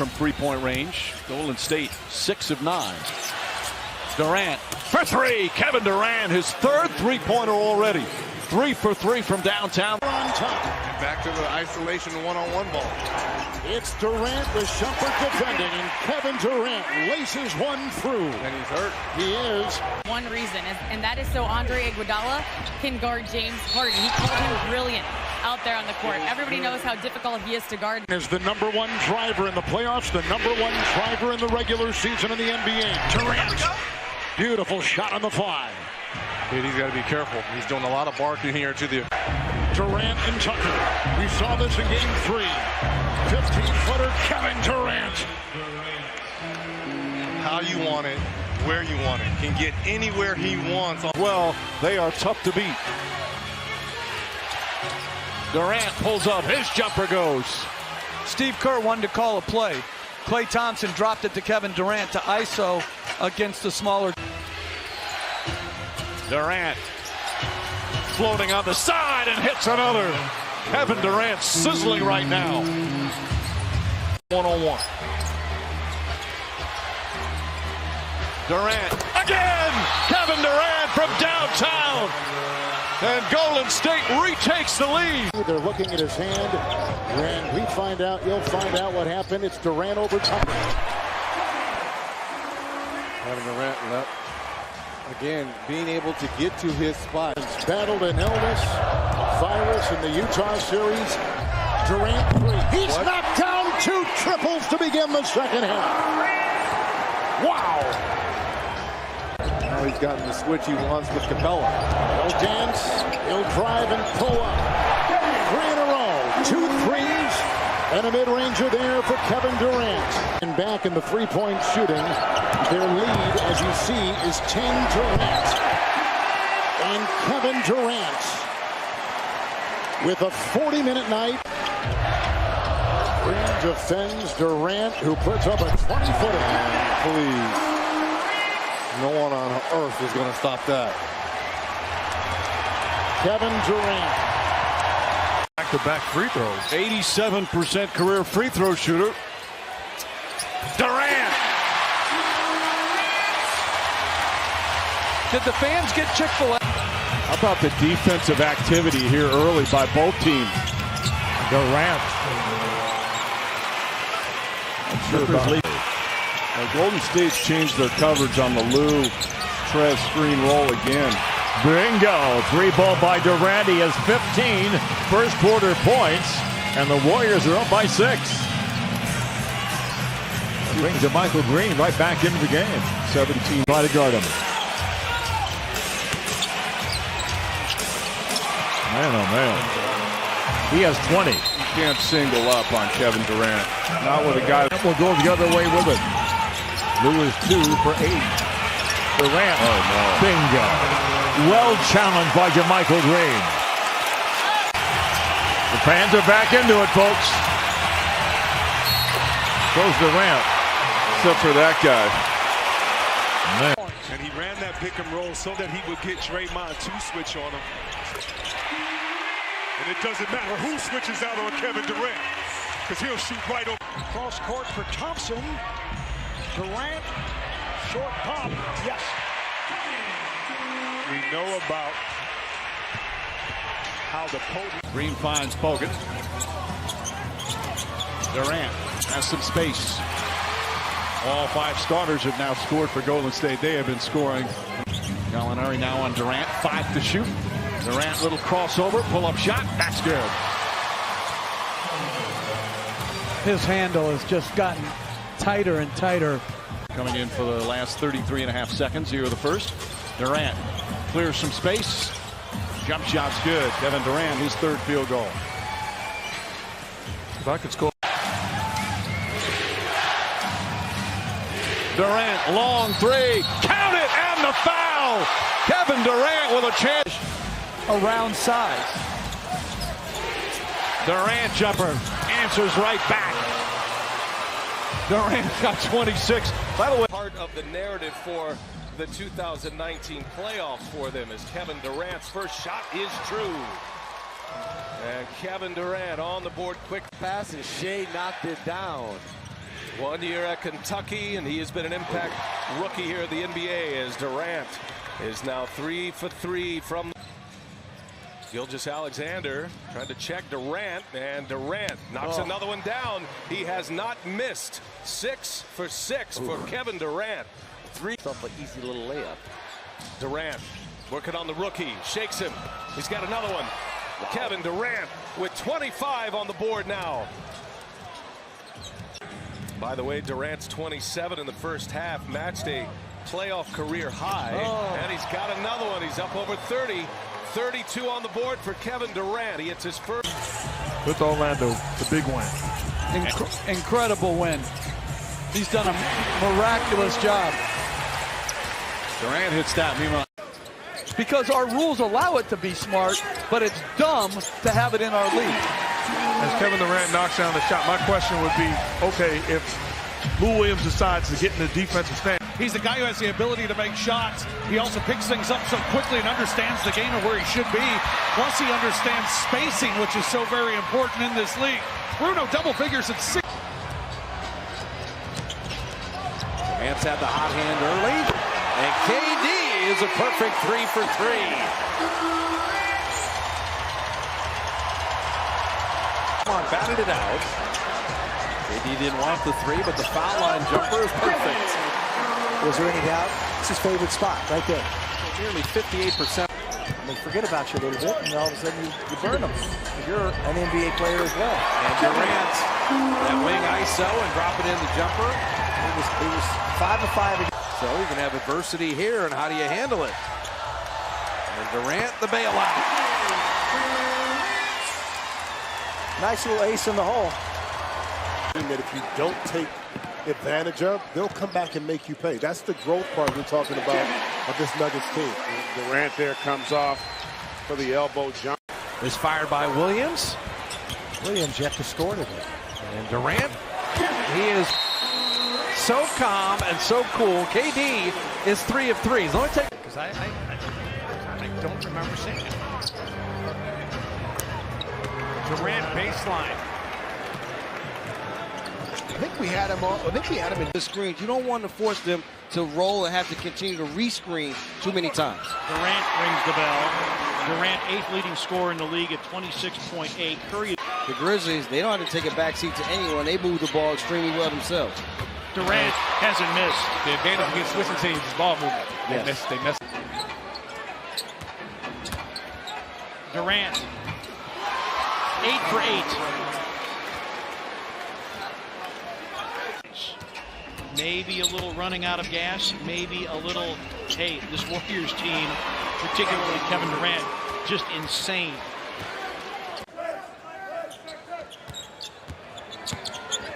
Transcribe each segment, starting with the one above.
from three-point range. Golden State 6 of 9. Durant for three. Kevin Durant, his third three-pointer already. 3 for 3 from downtown. On top. And back to the isolation one-on-one ball. It's Durant with Shumpert defending, and Kevin Durant laces one through. And he's hurt. He is. One reason, and that is so Andre Iguodala can guard James Harden. He called him brilliant out there on the court. Everybody knows how difficult he is to guard. Is the number one driver in the playoffs, the number one driver in the regular season in the NBA. Durant. Beautiful shot on the fly. Dude, he's got to be careful. He's doing a lot of barking here to the... Durant and Tucker. We saw this in game 3. 15-footer Kevin Durant. How you want it, where you want it. Can get anywhere he wants. Well, they are tough to beat. Durant pulls up. His jumper goes. Steve Kerr wanted to call a play. Klay Thompson dropped it to Kevin Durant to ISO against the smaller. Durant floating on the side and hits another. Kevin Durant sizzling right now. 1-on-1. Durant again. Kevin Durant from downtown. And Golden State retakes the lead. They're looking at his hand. When we find out, you'll find out what happened. It's Durant over Tucker. Kevin Durant left. Again, being able to get to his spot. Battled an illness, virus in the Utah series. Durant 3. He's knocked down 2 triples to begin the second half. Wow. Now he's gotten the switch he wants with Capella. He'll dance, he'll drive and pull up. 3 in a row, 2 threes, and a mid-ranger there for Kevin Durant. And back in the three-point shooting, their lead, as you see, is 10 Durant. And Kevin Durant with a 40-minute night. Green defends Durant, who puts up a 20-footer. Please. No one on earth is going to stop that. Kevin Durant. Back-to-back free throws. 87% career free throw shooter. Durant. Did the fans get Chick-fil-A? How about the defensive activity here early by both teams? Durant. Golden State's changed their coverage on the Lou Trez screen roll again. Bingo! 3-ball by Durant. He has 15 first quarter points, and the Warriors are up by 6. That brings a Michael Green right back into the game. 17 by to guard him. Man, oh man. He has 20. You can't single up on Kevin Durant. Not with a guy that will go the other way with it. Lou is 2 for 8. Durant. Oh, no. Bingo. Well challenged by Michael Green. The fans are back into it, folks. Goes Durant. Except for that guy. Man. And he ran that pick and roll so that he would get Draymond to switch on him. And it doesn't matter who switches out on Kevin Durant, because he'll shoot right over. Cross court for Thompson. Durant. Short pop. Yes. We know about how the potent. Green finds Bogut. Durant has some space. All 5 starters have now scored for Golden State. They have been scoring. Gallinari now on Durant. 5 to shoot. Durant, little crossover, pull-up shot. That's good. His handle has just gotten tighter and tighter. Coming in for the last 33.5 seconds here of the first. Durant clears some space. Jump shot's good. Kevin Durant, his 3rd field goal. If I could score. Durant, long 3. Count it, and the foul. Kevin Durant with a chance. Around size. Durant jumper answers right back. Durant got 26. By the way, part of the narrative for the 2019 playoffs for them as Kevin Durant's first shot is true. And Kevin Durant on the board, quick pass, and Shea knocked it down. 1 year at Kentucky, and he has been an impact rookie here at the NBA as Durant is now 3 for 3 from Gilgeous-Alexander trying to check Durant, and Durant knocks another one down. He has not missed. 6 for 6 for Kevin Durant. An easy little layup. Durant working on the rookie, shakes him. He's got another one. Wow. Kevin Durant with 25 on the board now. By the way, Durant's 27 in the first half, matched a playoff career high, and he's got another one. He's up over 30. 32 on the board for Kevin Durant. He hits his first. With Orlando, the big win. Incredible win. He's done a miraculous job. Durant hits that. Meanwhile, Because our rules allow it to be smart, but it's dumb to have it in our league. As Kevin Durant knocks down the shot, my question would be, okay, if Lou Williams decides to get in the defensive stand. He's the guy who has the ability to make shots. He also picks things up so quickly and understands the game of where he should be. Plus, he understands spacing, which is so very important in this league. Bruno double figures at 6. Durant's had the hot hand early, and KD is a perfect 3 for 3. Come on, batted it out. KD didn't want the 3, but the foul line jumper is perfect. Was there any doubt? It's his favorite spot right there. Nearly 58%. They forget about you a little bit, and all of a sudden you burn them. You're an NBA player as well. And Durant, that wing ISO and drop it in the jumper. He was 5 of 5. So you can have adversity here, and how do you handle it? And Durant, the bailout. Nice little ace in the hole. That if you don't take advantage of, they'll come back and make you pay. That's the growth part we're talking about of this Nuggets team. Durant there comes off for the elbow jump. Is fired by Williams. Williams yet to score today. And Durant, he is so calm and so cool. KD is 3 of 3. Let me take Because I don't remember seeing it. Durant baseline. I think we had him in the screens. You don't want to force them to roll and have to continue to rescreen too many times. Durant rings the bell. Durant, 8th leading scorer in the league at 26.8. Curry. The Grizzlies, they don't have to take a backseat to anyone. They move the ball extremely well themselves. Durant hasn't missed. The advantage against Swiss teams is ball movement. They missed. Durant, 8 for 8. Maybe a little running out of gas. Maybe a little, hey, this Warriors team, particularly Kevin Durant, just insane.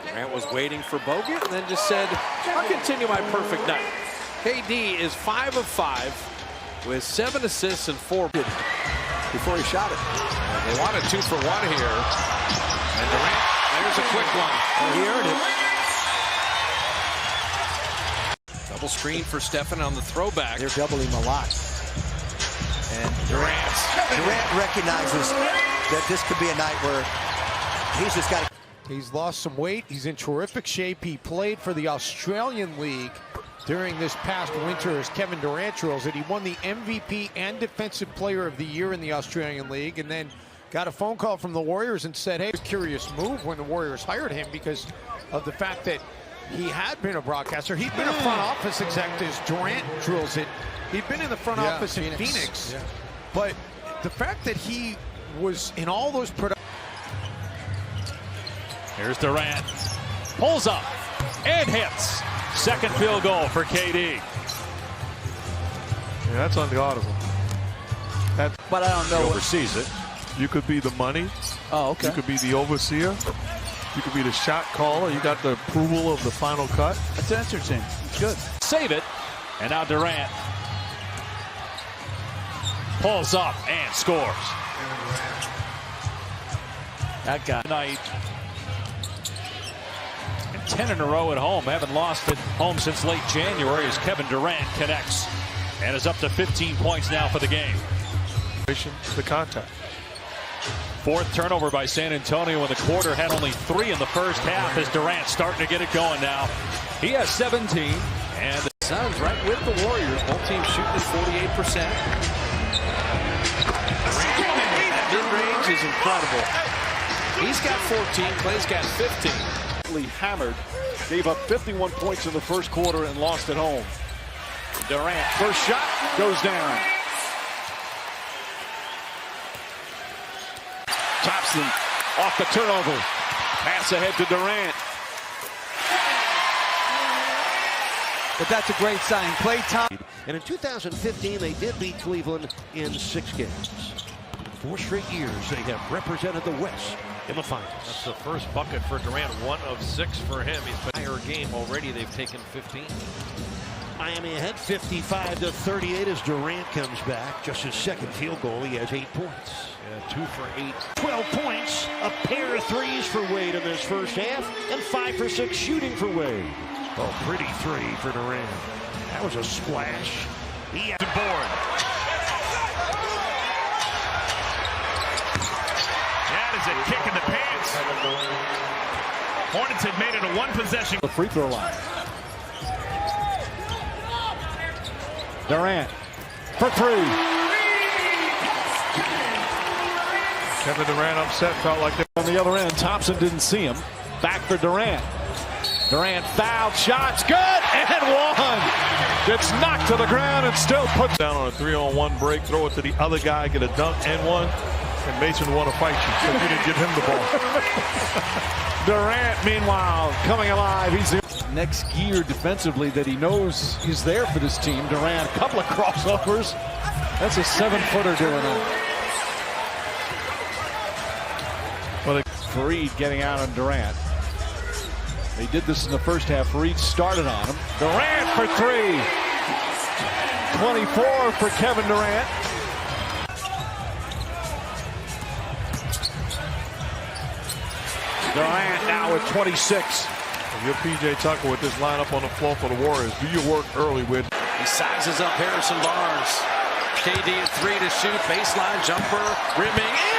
Durant was waiting for Bogut and then just said, I'll continue my perfect night. KD is 5 of 5 with 7 assists and 4 Before he shot it. And they wanted 2 for 1 here. And Durant, there's a quick one. He earned it. Double screen for Stephen on the throwback. They're doubling him a lot. And Durant recognizes that this could be a night where he's just got to. He's lost some weight. He's in terrific shape. He played for the Australian League during this past winter as Kevin Durant rolls it. He won the MVP and Defensive Player of the Year in the Australian League, and then got a phone call from the Warriors and said, hey, curious move when the Warriors hired him because of the fact that he had been a broadcaster. He'd been a front office exec as Durant drills it. He'd been in the front office in Phoenix. Yeah. But the fact that he was in all those productions. Here's Durant. Pulls up and hits. Second field goal for KD. Yeah, that's unguardable. But I don't know. He oversees it. You could be the money. Oh, okay. You could be the overseer. You could be the shot caller. You got the approval of the final cut. That's interesting. It's good. Save it. And now Durant pulls up and scores. That guy. Tonight. 10 in a row at home. Haven't lost at home since late January as Kevin Durant connects and is up to 15 points now for the game. The contact. Fourth turnover by San Antonio in the quarter. Had only 3 in the first half as Durant starting to get it going now. He has 17. And the Suns right with the Warriors. Both teams shooting at 48%. That mid-range is incredible. He's got 14. Clay's got 15. Hammered. Gave up 51 points in the first quarter and lost at home. Durant, first shot, goes down. Thompson off the turnover. Pass ahead to Durant. But that's a great sign. Klay Thompson. And in 2015, they did beat Cleveland in 6 games. 4 straight years, they have represented the West in the finals. That's the first bucket for Durant. 1 of 6 for him. He's been higher game already. They've taken 15. Miami ahead 55-38 as Durant comes back. Just his second field goal. He has 8 points. Yeah, 2 for 8. 12 points. A pair of threes for Wade in this first half. And 5 for 6 shooting for Wade. Oh, pretty 3 for Durant. That was a splash. He had the board. That is a kick in the pants. Hornets had made it a 1-possession. The free throw line. Durant for 3. Kevin Durant upset, felt like on the other end. Thompson didn't see him. Back for Durant. Durant fouled, shots good, and 1. It's knocked to the ground and still puts down on a 3-on-1 break, throw it to the other guy, get a dunk and 1, and Mason want to fight you, so you didn't give him the ball. Durant, meanwhile, coming alive. He's the next gear defensively that he knows is there for this team. Durant, a couple of crossovers. That's a 7-footer doing that. Well, Fareed getting out on Durant. They did this in the first half. Fareed started on him. Durant for 3. 24 for Kevin Durant. Durant now with 26. If you're PJ Tucker with this lineup on the floor for the Warriors, do your work early with. He sizes up Harrison Barnes. KD at 3 to shoot. Baseline jumper. Rimming in.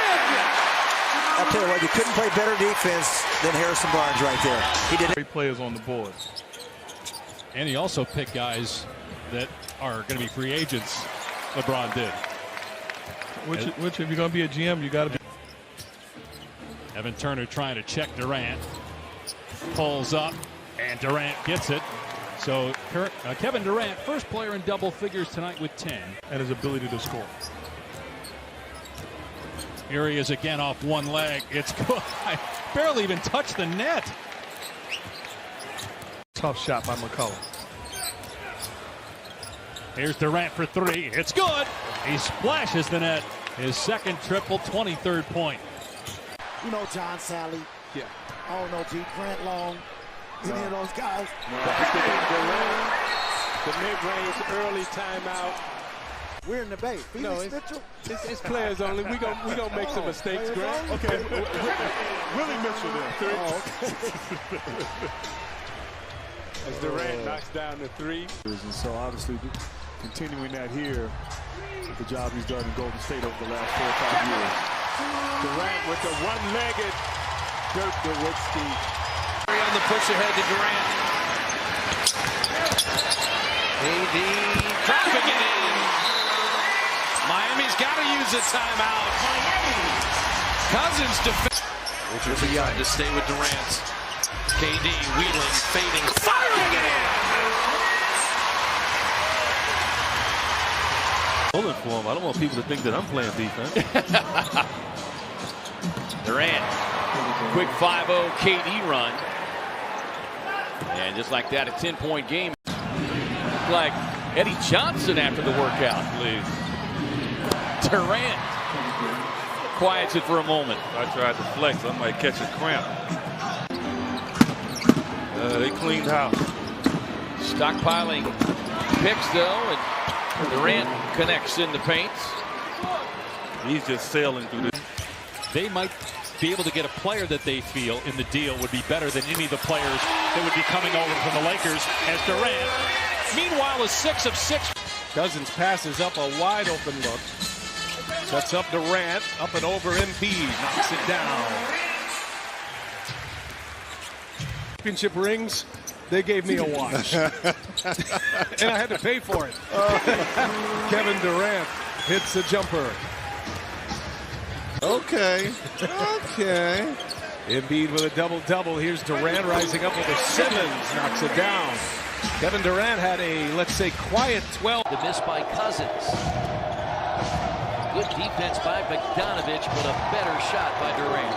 I'll tell you what, you couldn't play better defense than Harrison Barnes right there. He did. Great players on the board. And he also picked guys that are going to be free agents. LeBron did. Which if you're going to be a GM, you got to be. Evan Turner trying to check Durant. Pulls up, and Durant gets it. So Kevin Durant, first player in double figures tonight with 10. And his ability to score. Here he is again off one leg. It's good. I barely even touched the net. Tough shot by McCullough. Here's Durant for 3. It's good. He splashes the net. His second triple, 23rd point. You know John Sally. Yeah. I don't know G. Grant Long. Any of those guys. The mid-range early timeout. We're in the Bay. Felix Mitchell? It's players only. We gonna make some mistakes, Grant. Okay. Willie Mitchell then. Oh, okay. As Durant knocks down the 3. And so obviously continuing that here, the job he's done in Golden State over the last 4 or 5 years. Durant with the one-legged Dirk Nowitzki. On the push ahead to Durant. AD dropping it in. Miami's got to use a timeout. Cousins defense. Richards trying to stay with Durant. KD wheeling, fading, firing it in. Pulling for him. I don't want people to think that I'm playing defense. Durant, quick 5-0 KD run. And just like that, a 10-point game. Like Eddie Johnson after the workout, please. Durant quiets it for a moment. I tried to flex. I might catch a cramp. They cleaned house. Stockpiling picks, though, and Durant connects in the paint. He's just sailing through this. They might be able to get a player that they feel in the deal would be better than any of the players that would be coming over from the Lakers as Durant. Meanwhile, is 6 of 6. Cousins passes up a wide open look. Sets up Durant, up and over Embiid, knocks it down. Championship rings, they gave me a watch. And I had to pay for it. Kevin Durant hits the jumper. Okay. Embiid with a double-double. Here's Durant rising up with a Simmons, knocks it down. Kevin Durant had a, let's say, quiet 12. The miss by Cousins. Good defense by Bogdanovich, but a better shot by Durant.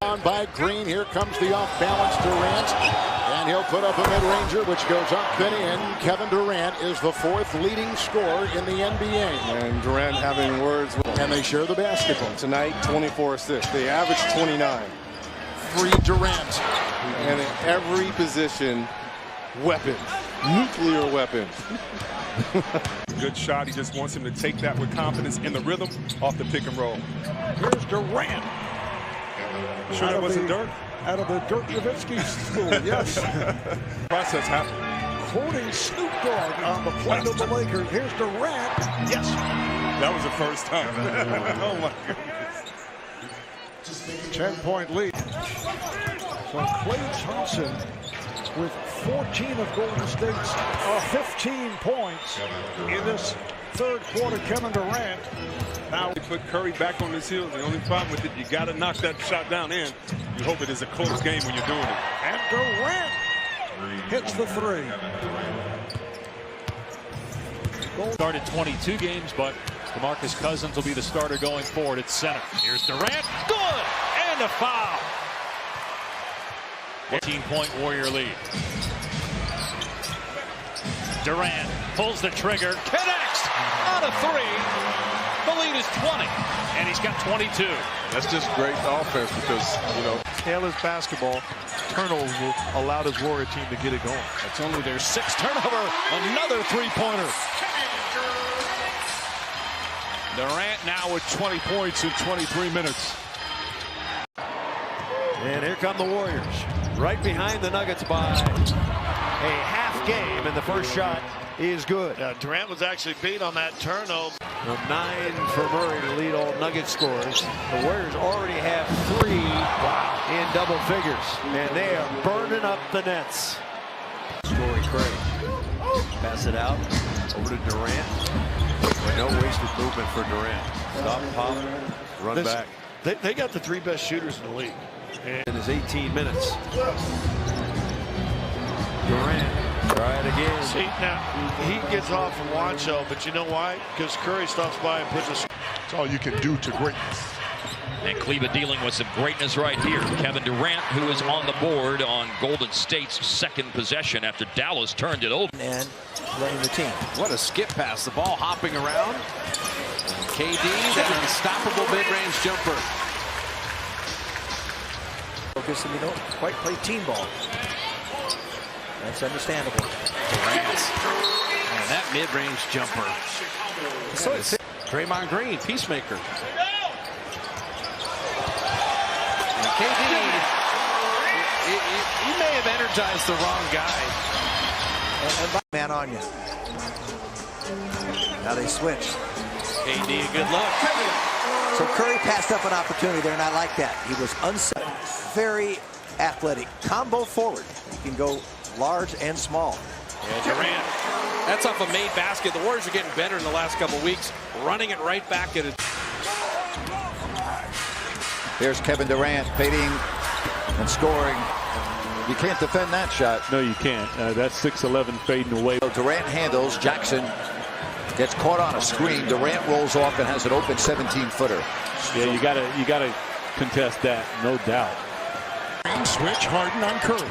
On by Green. Here comes the off-balance Durant. And he'll put up a mid-ranger, which goes up and in. Kevin Durant is the fourth leading scorer in the NBA. And Durant having words with him. And they share the basketball. Tonight, 24 assists. They average 29. Free Durant. And in every position, weapons. Nuclear weapons. Good shot. He just wants him to take that with confidence in the rhythm off the pick and roll. Here's Durant. Sure that wasn't Dirk? Out of the Dirk Nowitzki school, yes. Process happened. Quoting Snoop Dogg on the plate of the Lakers. Here's Durant. Yes. That was the first time. Oh, my goodness. 10-point lead. So Klay Thompson with 14 of Golden State's 15 points in this third quarter. Kevin Durant. Now we put Curry back on his heels. The only problem with it, you got to knock that shot down in. You hope it is a close game when you're doing it. And Durant hits the three. Started 22 games, but DeMarcus Cousins will be the starter going forward at center. Here's Durant. Good! And a foul. 14-point Warrior lead. Durant pulls the trigger. Connects on a three. The lead is 20, and he's got 22. That's just great offense because, you know, Taylor's basketball turnovers will allow this Warrior team to get it going. That's only their sixth turnover. Another three-pointer. Durant now with 20 points in 23 minutes. And here come the Warriors. Right behind the Nuggets by a half game, and the first shot is good. Durant was actually beat on that turnover. 9 for Murray to lead all Nugget scores. The Warriors already have 3 in double figures, and they are burning up the nets. Story Craig. Pass it out over to Durant. No wasted movement for Durant. Stop, pop, run back. They got the 3 best shooters in the league. In his 18 minutes. Durant. Try it again. See, now, he gets off from Wancho, but you know why? Because Curry stops by and puts a... That's all you can do to greatness. And Cleveland dealing with some greatness right here. Kevin Durant, who is on the board on Golden State's second possession after Dallas turned it over. And running the team. What a skip pass. The ball hopping around. KD, that unstoppable mid-range jumper. Focus, and you don't quite play team ball. That's understandable. Durant. And that mid-range jumper. So it's Draymond Green, peacemaker. And KD, he may have energized the wrong guy. and man on you. Now they switch. KD, good luck. So Curry passed up an opportunity there, and I like that. He was unsettled. Very athletic. Combo forward. He can go large and small. And Durant, that's off a made basket. The Warriors are getting better in the last couple weeks, running it right back at it. Here's Kevin Durant fading and scoring. You can't defend that shot. No, you can't. That's 6'11" fading away. Durant handles. Jackson gets caught on a screen. Durant rolls off and has an open 17-footer. Yeah, you gotta contest that, no doubt. Green switch, Harden on Curry.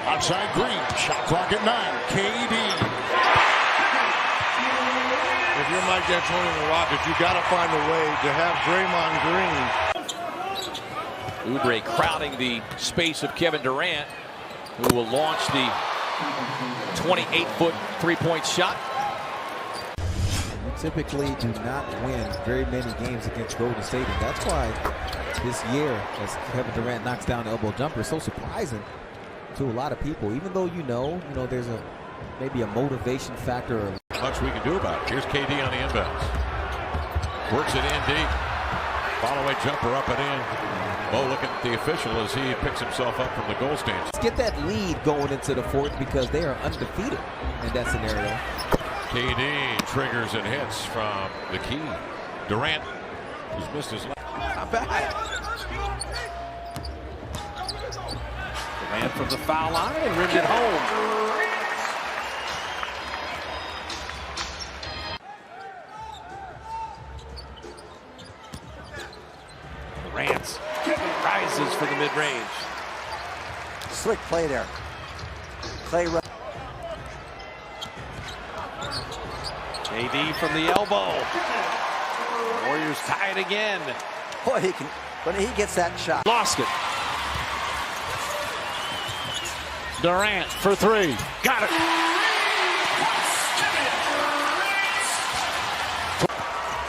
Outside Green, shot clock at 9. KD. If you're Mike D'Antoni and the Rockets, you got to find a way to have Draymond Green. Oubre crowding the space of Kevin Durant, who will launch the 28-foot three-point shot. We typically do not win very many games against Golden State, and that's why this year, as Kevin Durant knocks down the elbow jumper, is so surprising to a lot of people. Even though you know there's maybe a motivation factor. much we can do about it. Here's KD on the inbounds. Works it in deep. Follow-away jumper up and in. Mo looking at the official as he picks himself up from the goal stand. Let's get that lead going into the fourth because they are undefeated in that scenario. KD triggers and hits from the key. Durant, who's missed his left. Not bad. Durant from the foul line and rimmed it home. Durant rises for the mid-range. Slick play there. Clay. KD from the elbow. Warriors tie it again. Boy, he can, when he gets that shot. Lost it. Durant for three. Got it.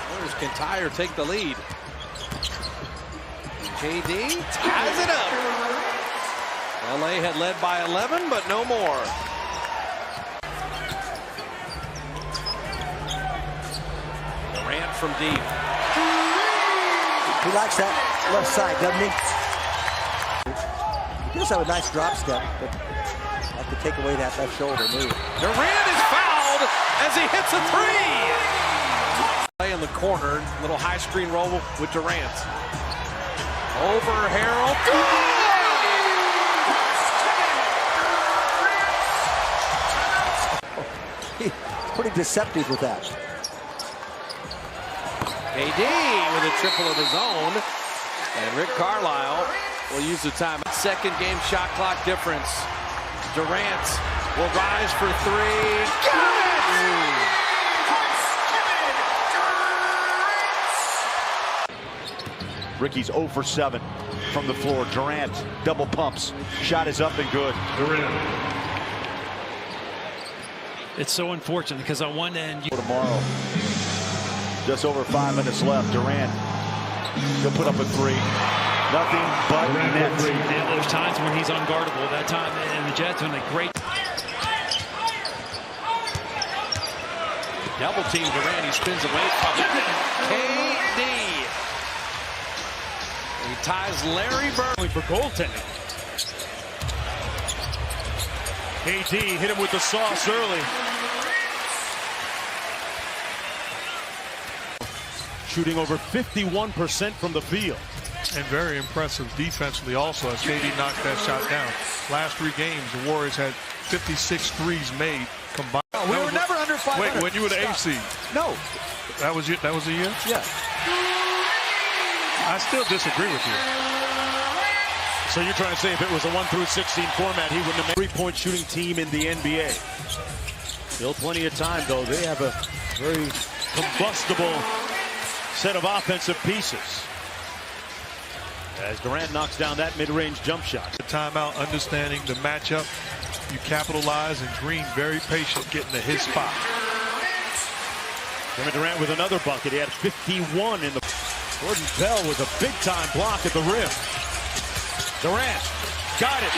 Warriors can tie or take the lead. KD ties it up. LA had led by 11, but no more. Durant from deep. He likes that left side, doesn't he? He does have a nice drop step, but have to take away that left shoulder move. Durant is fouled as he hits a three. Play in the corner, little high screen roll with Durant. Over Harrell. He's pretty deceptive with that. KD with a triple of his own. And Rick Carlisle will use the time. Second game shot clock difference. Durant will rise for three. Got it! Ricky's 0 for 7 from the floor. Durant double pumps. Shot is up and good. Durant. It's so unfortunate because on one end, Tomorrow, just over 5 minutes left. Durant, he'll put up a three. Nothing but net. And there's times when he's unguardable. That time, and the Jets doing a great. Double team Durant. He spins away from it. KD. He ties Larry Bird for goaltending. KD hit him with the sauce early. Shooting over 51% from the field. And very impressive defensively also as KD knocked that shot down. Last 3 games, the Warriors had 56 threes made combined. We were never under 500. Wait, when you were the AC? No. That was a year? Yeah. I still disagree with you. So you're trying to say if it was a 1 through 16 format, he wouldn't have made a three-point shooting team in the NBA. Still plenty of time, though. They have a very combustible set of offensive pieces. As Durant knocks down that mid-range jump shot. The timeout, understanding the matchup. You capitalize, and Green very patient getting to his spot. Kevin Durant with another bucket. He had 51 in the... Gordon Bell with a big-time block at the rim. Durant got it.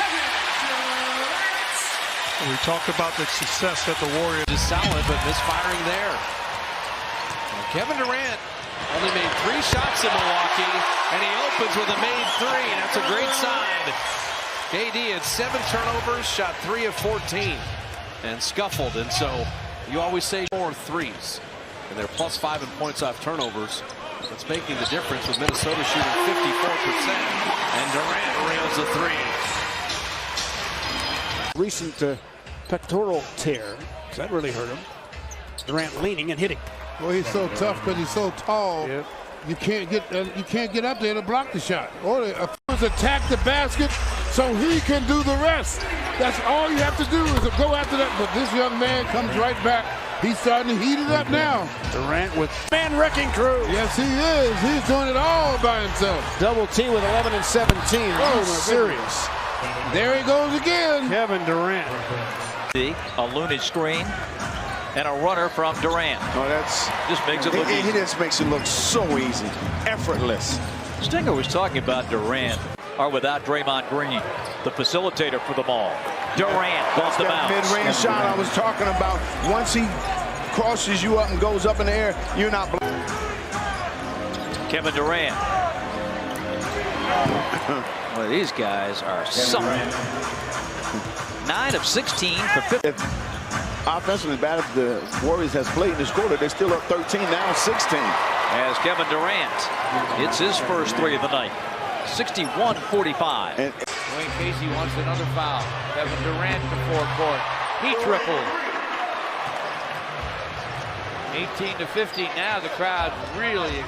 We talked about the success that the Warriors is solid, but misfiring there. And Kevin Durant only made 3 shots in Milwaukee, and he opens with a made 3. That's a great sign. KD had 7 turnovers, shot 3 of 14, and scuffled. And so you always say more threes, and they're +5 in points off turnovers. That's making the difference with Minnesota shooting 54%, and Durant rails a 3. Recent pectoral tear. That really hurt him. Durant leaning and hitting. Well, he's so tough because he's so tall. Yep. You can't get up there to block the shot. Or attack the basket so he can do the rest. That's all you have to do is go after that. But this young man comes right back. He's starting to heat it up now. Durant with man-wrecking crew. Yes, he is. He's doing it all by himself. Double T with 11 and 17. Oh, serious. There he goes again. Kevin Durant. A Looney screen and a runner from Durant. Oh, that's just makes it look easy. He just makes it look so easy, effortless. Stinger was talking about Durant, or without Draymond Green, the facilitator for them all. Durant goes the bounce. Mid-range shot I was talking about. Once he crosses you up and goes up in the air, you're not. Kevin Durant. Well, these guys are something. 9 of 16 for 50. Offensively, bad as the Warriors has played in this quarter, they're still up 13, now 16. As Kevin Durant hits his first three of the night. 61-45. Wayne Casey wants another foul. Kevin Durant to forecourt. He tripled. 18-15 now. The crowd really.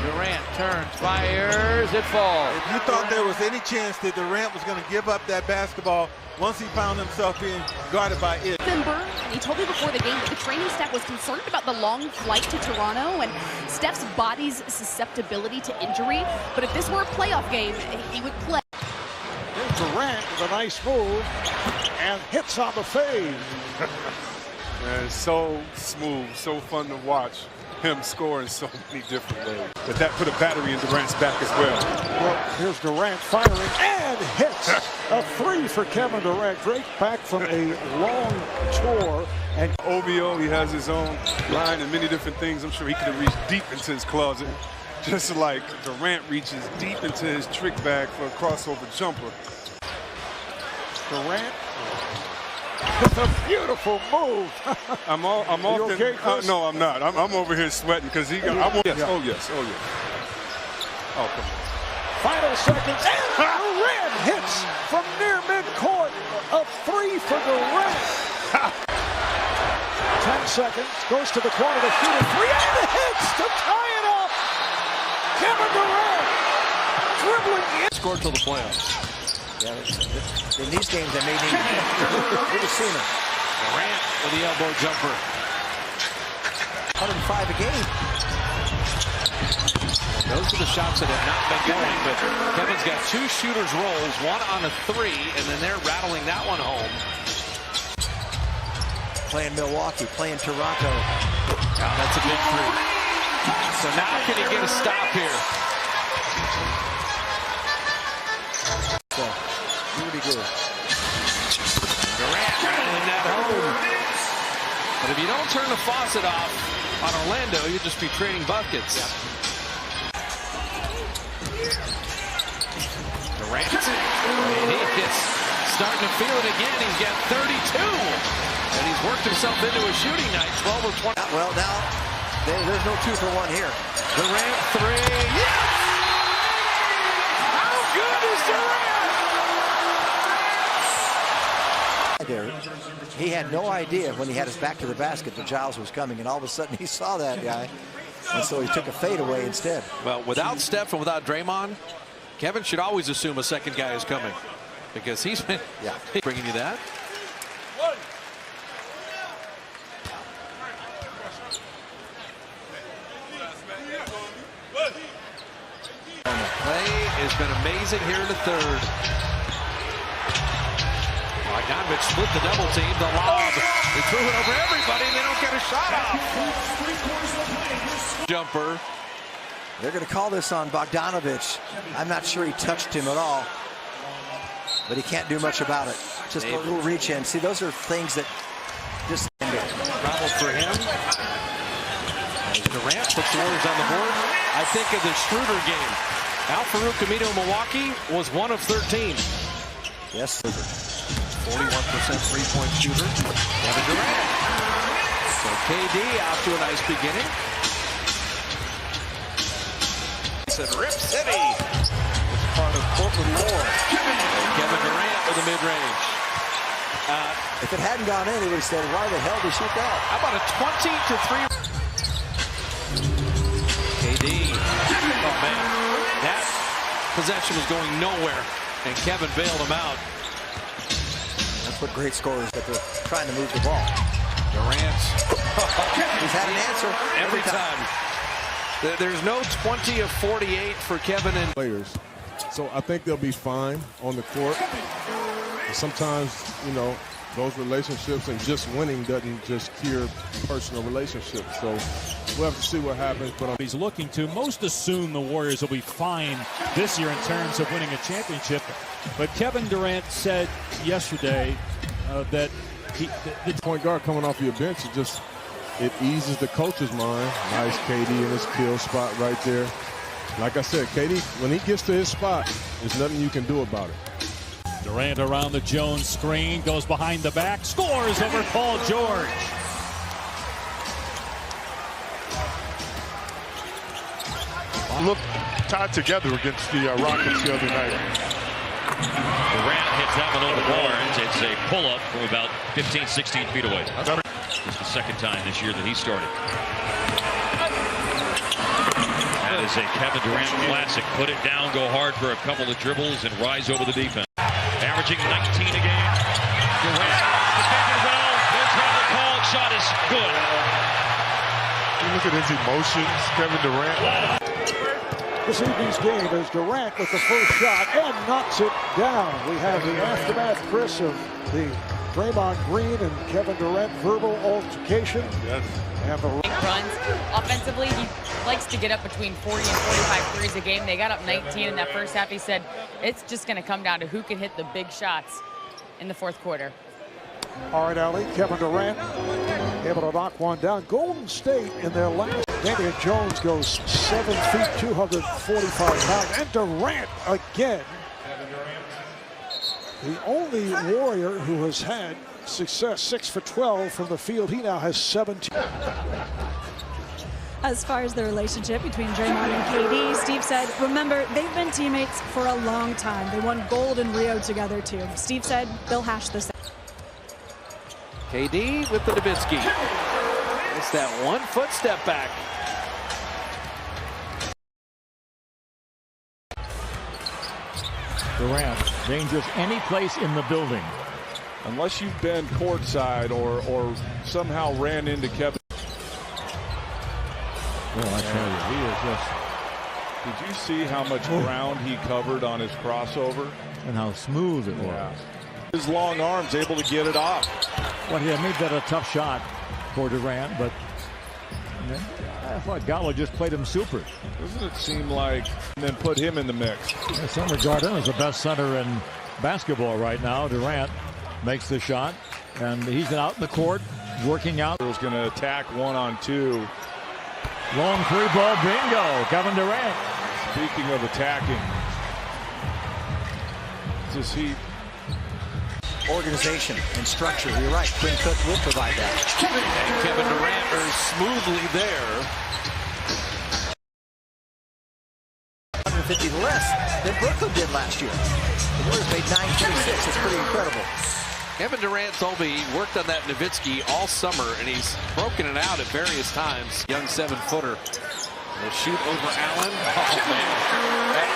Durant turns, fires, it falls. If you thought there was any chance that Durant was going to give up that basketball once he found himself being guarded by it. And he told me before the game that the training staff was concerned about the long flight to Toronto and Steph's body's susceptibility to injury. But if this were a playoff game, he would play. Here's Durant with a nice move and hits on the fade. Man, so smooth, so fun to watch him score in so many different ways. But that put a battery in Durant's back as well. Well, here's Durant firing and hits a three for Kevin Durant. Drake back from a long tour. And OVO, he has his own line and many different things. I'm sure he could have reached deep into his closet, just like Durant reaches deep into his trick bag for a crossover jumper. Durant with a beautiful move. I'm often, okay, no, I'm not. I'm over here sweating because he got. Yes. Oh yes. Oh yes. Oh come on. Final seconds. And Durant hits from near midcourt. A three for Durant. 10 seconds. Goes to the corner to shoot a three and hits to tie it up. Kevin Durant dribbling in. Scored till the playoffs. Yeah, in these games, they may need it sooner. Durant with the elbow jumper. 105 a game. Those are the shots that have not been going, but Kevin's got two shooters rolls, one on a three, and then they're rattling that one home. Playing Milwaukee, playing Toronto. Oh, that's a big three. So now can he get a stop here? Really good. Durant rattling that home. But if you don't turn the faucet off on Orlando, you'll just be trading buckets. Yep. Durant, and he gets starting to feel it again. He's got 32, and he's worked himself into a shooting night. 12 or 20. Well, now there's no 2 for 1 here. Durant three. Yes! How good is Durant? There. He had no idea when he had his back to the basket that Giles was coming, and all of a sudden he saw that guy, and so he took a fadeaway instead. Well, without Steph and without Draymond, Kevin should always assume a second guy is coming because he's been bringing you that. Play has been amazing here in the third. Bogdanovich split the double team, the lob. They threw it over everybody, and they don't get a shot off. Jumper. They're going to call this on Bogdanovich. I'm not sure he touched him at all, but he can't do much about it. Just a little reach in. See, those are things that just problem for him. As Durant puts the Warriors on the board. I think of the Schroeder game. Al-Farouq Aminu Milwaukee was 1 of 13. Yes. 41% three-point shooter. Kevin Durant. So KD out to a nice beginning. It's at Rip City. It's part of Portland lore. Kevin Durant with the mid-range. If it hadn't gone in, he would have said, why the hell did he shoot that? How about a 20-3? KD. Oh, man. That possession was going nowhere, and Kevin bailed him out. That's what great scorers, that they're trying to move the ball. Durant. He's had an answer every time. There's no 20 of 48 for Kevin and players. So I think they'll be fine on the court. But sometimes, you know, those relationships and just winning doesn't just cure personal relationships. So we'll have to see what happens. But he's looking to. Most assume the Warriors will be fine this year in terms of winning a championship. But Kevin Durant said yesterday that The point guard coming off your bench, it eases the coach's mind. Nice KD in his kill spot right there. Like I said, KD, when he gets to his spot, there's nothing you can do about it. Durant around the Jones screen, goes behind the back, scores over Paul George. Look tied together against the Rockets the other night. Durant hits that one over Barnes. It's a pull-up from about 15, 16 feet away. It's the second time this year that he started. That is a Kevin Durant classic. Put it down, go hard for a couple of dribbles, and rise over the defense. Averaging 19 a game. Durant defended well. No travel call. Shot is good. You look at his emotions, Kevin Durant. This evening's game is Durant with the first shot and knocks it down. We have the aftermath, Chris, of the Draymond Green and Kevin Durant verbal altercation. Yes. And the runs. Offensively, he likes to get up between 40 and 45 threes a game. They got up 19 in that first half. He said it's just going to come down to who can hit the big shots in the fourth quarter. All right, Ali, Kevin Durant able to knock one down. Golden State in their last. Damian Jones goes 7 feet, 245 pounds. And Durant again. The only Warrior who has had success, 6 for 12 from the field. He now has 17. As far as the relationship between Draymond and KD, Steve said, remember, they've been teammates for a long time. They won gold in Rio together, too. Steve said they'll hash this out. KD with the Nowitzki. It's that 1 foot step back. Durant, dangerous any place in the building. Unless you've been courtside or somehow ran into Kevin. Well, I tell you, he is just. Did you see how much ground he covered on his crossover? And how smooth it was. His long arms able to get it off. Well, he made that a tough shot for Durant, but I thought Gallo just played him super. Doesn't it seem like, and then put him in the mix? Yeah, Summer Jardine is the best center in basketball right now. Durant makes the shot, and he's out in the court working out. Was going to attack 1-on-2. Long three ball bingo, Kevin Durant. Speaking of attacking, just he. Organization and structure. You're right. Quinn Cook will provide that. And Kevin Durant is smoothly there. 150 less than Brooklyn did last year. The Warriors made 926. It's pretty incredible. Kevin Durant told me he worked on that Nowitzki all summer, and he's broken it out at various times. Young 7-footer. Will shoot over Allen. Oh, man.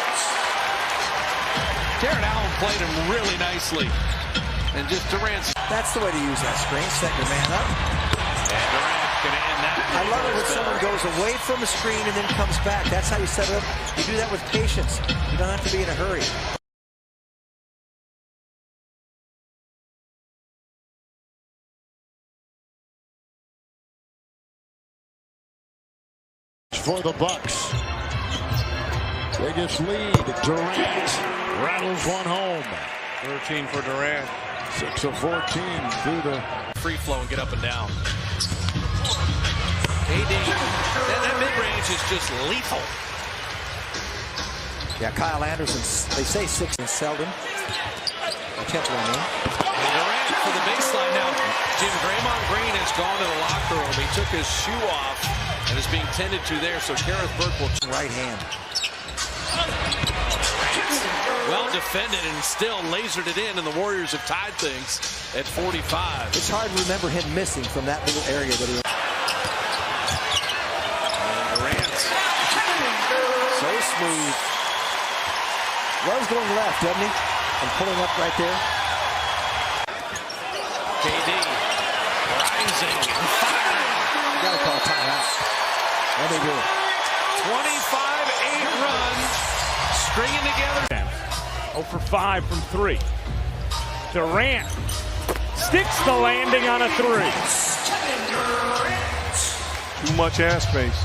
Jared Allen played him really nicely. And just Durant's. That's the way to use that screen. Set your man up. And Durant can end that. I love it when someone goes away from a screen and then comes back. That's how you set it up. You do that with patience. You don't have to be in a hurry. For the Bucks. Biggest lead. Durant rattles one home. 13 for Durant. 6 of 14 through the free flow and get up and down. KD, that mid-range is just lethal. Yeah, Kyle Anderson, they say 6 and Seldon. Potentially, I mean. Durant for the baseline now. Jim, Draymond Green has gone to the locker room. He took his shoe off and is being tended to there, so Gareth Burke will. Right hand. Well defended and still lasered it in, and the Warriors have tied things at 45. It's hard to remember him missing from that little area that he was. Durant. So smooth. Love's going left, doesn't he? And pulling up right there. KD rising and firing. You got to call timeout. What do they do? 25-8 run. Stringing together. 0 for 5 from 3. Durant sticks the landing on a 3. Too much ass space.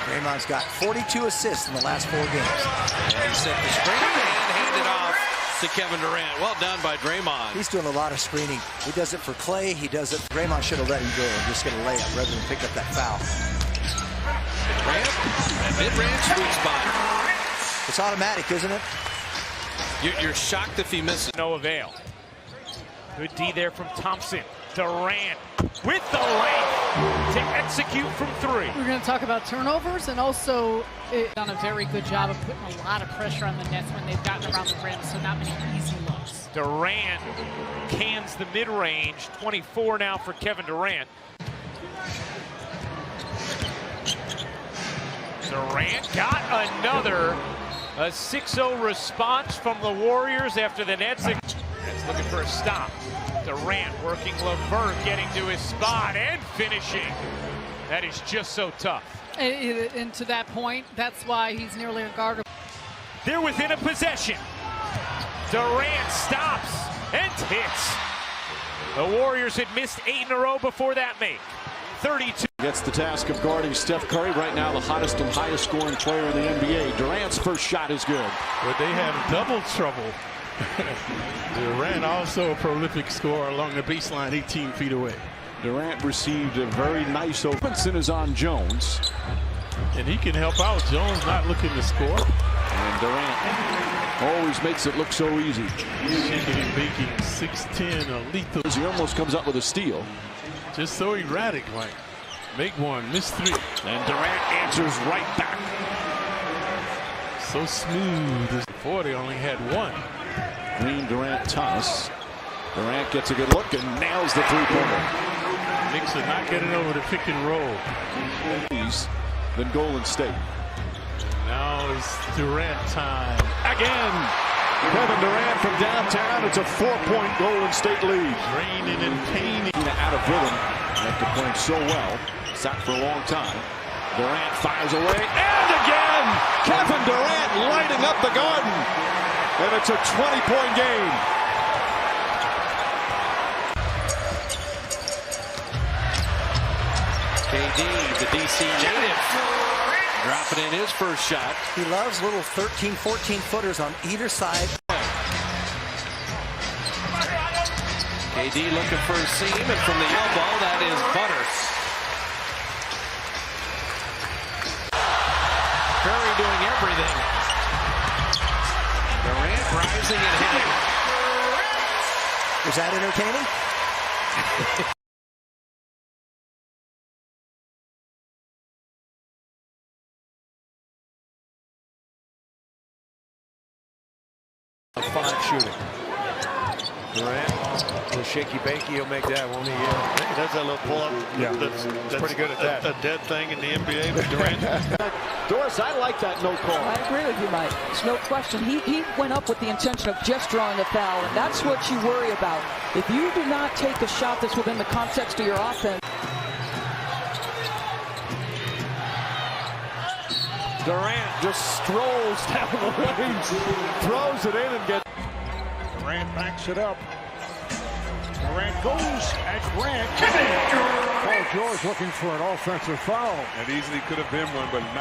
Draymond's got 42 assists in the last 4 games. And he set the screen and handed off to Kevin Durant. Well done by Draymond. He's doing a lot of screening. He does it for Clay. He does it. Draymond should have let him go and just get a layup rather than pick up that foul. Durant, that mid-range sweet spot. It's automatic, isn't it? You're shocked if he misses. No avail. Good D there from Thompson. Durant with the length to execute from three. We're going to talk about turnovers and also done a very good job of putting a lot of pressure on the Nets when they've gotten around the rim, so not many easy looks. Durant cans the mid-range. 24 now for Kevin Durant. Durant got another. A 6-0 response from the Warriors after the Nets. Nets looking for a stop. Durant working LeVert, getting to his spot and finishing. That is just so tough. And to that point, that's why he's nearly unguardable. They're within a possession. Durant stops and hits. The Warriors had missed 8 in a row before that make. 32. Gets the task of guarding Steph Curry, right now the hottest and highest scoring player in the NBA. Durant's first shot is good. But they have double trouble. Durant also a prolific scorer along the baseline 18 feet away. Durant received a very nice open. is on Jones. And he can help out. Jones not looking to score. And Durant always makes it look so easy. Shaking and baking, 6'10", a lethal. He almost comes up with a steal. Just so erratic, like. Make one, miss 3. And Durant answers right back. So smooth. Before they only had 1. Green, Durant, Thomas. Durant gets a good look and nails the three-pointer. Nixon not getting over the pick and roll. Then Golden State. Now it's Durant time. Again. Kevin Durant from downtown. It's a 4-point Golden State lead. Draining and painting. Out of rhythm after playing so well. Sat for a long time. Durant fires away. And again! Kevin Durant lighting up the Garden. And it's a 20-point game. KD, the DC native, dropping in his first shot. He loves little 13, 14-footers on either side. KD looking for a seam, and from the elbow, that is butter. Curry doing everything. Durant rising and hitting. Was that entertaining? Fine shooting. Durant, a little shaky-bakey, he'll make that, won't he? Yeah. That's a little pull-up. Yeah. That's pretty good at that. A dead thing in the NBA, but Durant. Doris, I like that no call. I agree with you, Mike. There's no question. He went up with the intention of just drawing a foul, and that's what you worry about. If you do not take a shot that's within the context of your offense. Durant just strolls down the lane, throws it in and gets. Durant backs it up. Durant goes at Grant. Paul George looking for an offensive foul. That easily could have been one, but